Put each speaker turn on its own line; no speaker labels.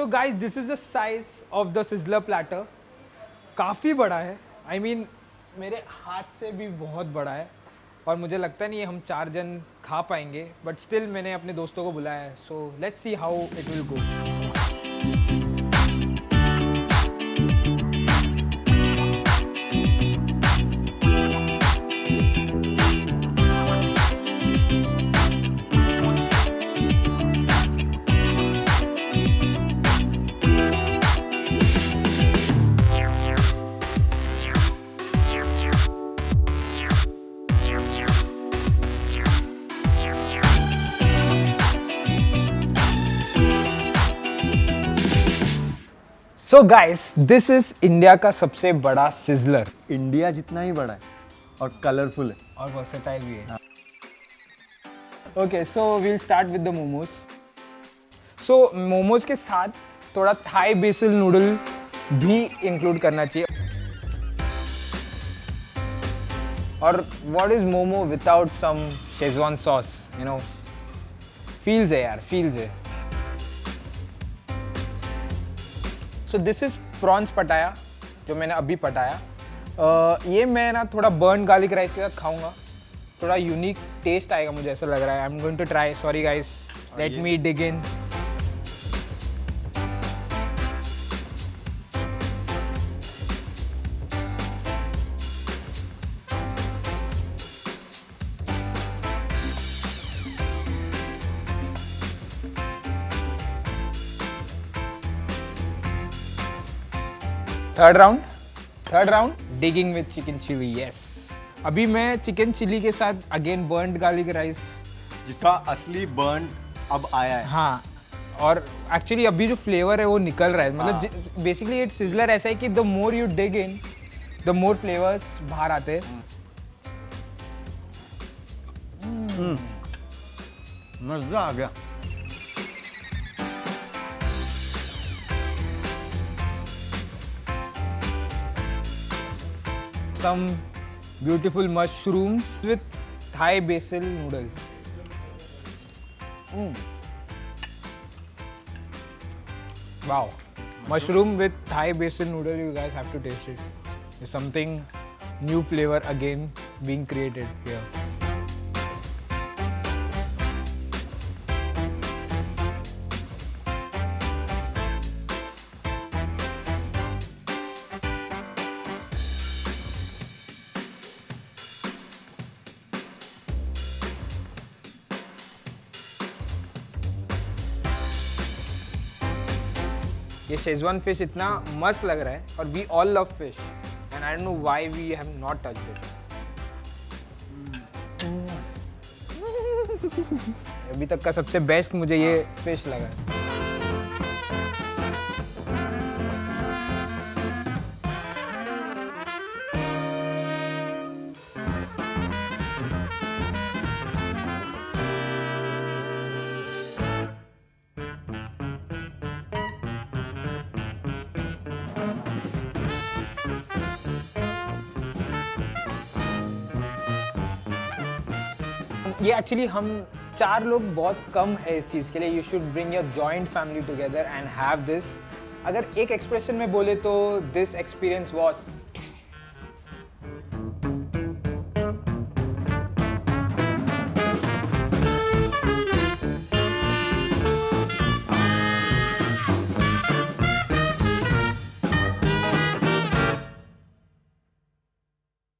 guys, this is the size of the sizzler platter. काफ़ी बड़ा है. I mean, मेरे हाथ से भी बहुत बड़ा है और मुझे लगता नहीं है हम 4 जन खा पाएंगे. But still मैंने अपने दोस्तों को बुलाया है. So let's see how it will go. So guys, this is India का सबसे बड़ा सिजलर.
इंडिया जितना ही बड़ा है और कलरफुल है
और वर्सेटाइल भी है. Okay, so we'll start with the momos. So momos के साथ थोड़ा थाई बेसिल नूडल भी इंक्लूड करना चाहिए. और what is momo without some Szechuan sauce, you know? Feels है यार, feels है. So this is प्रॉन्स पटाया जो मैंने अभी पटाया. ये मैं ना थोड़ा बर्न गार्लिक राइस के साथ खाऊंगा. थोड़ा यूनिक टेस्ट आएगा मुझे ऐसा लग रहा है. I am going to try. Sorry guys, let me dig in. Third round digging with chicken chilli. Yes, अभी मैं चिकन चिली के साथ अगेन बर्न्ड गार्लिक राइस,
जिसका असली बर्न अब आया है.
हाँ, और एक्चुअली अभी जो फ्लेवर है वो निकल रहा है. मतलब बेसिकली इट सिजलर ऐसा है कि the more you dig in the more flavours बाहर आते हैं.
मजा आ गया.
Some beautiful mushrooms with Thai basil noodles. Wow, mushroom with Thai basil noodle. You guys have to taste it. There's something new flavor again being created here. ये Schezwan fish इतना मस्त लग रहा है और we all love fish and I don't know why we have not touched it. अभी तक का सबसे बेस्ट मुझे ये फिश लगा है. ये एक्चुअली हम 4 लोग बहुत कम है इस चीज़ के लिए. You should bring your joint family together and have this. अगर एक एक्सप्रेशन में बोले तो दिस एक्सपीरियंस वाज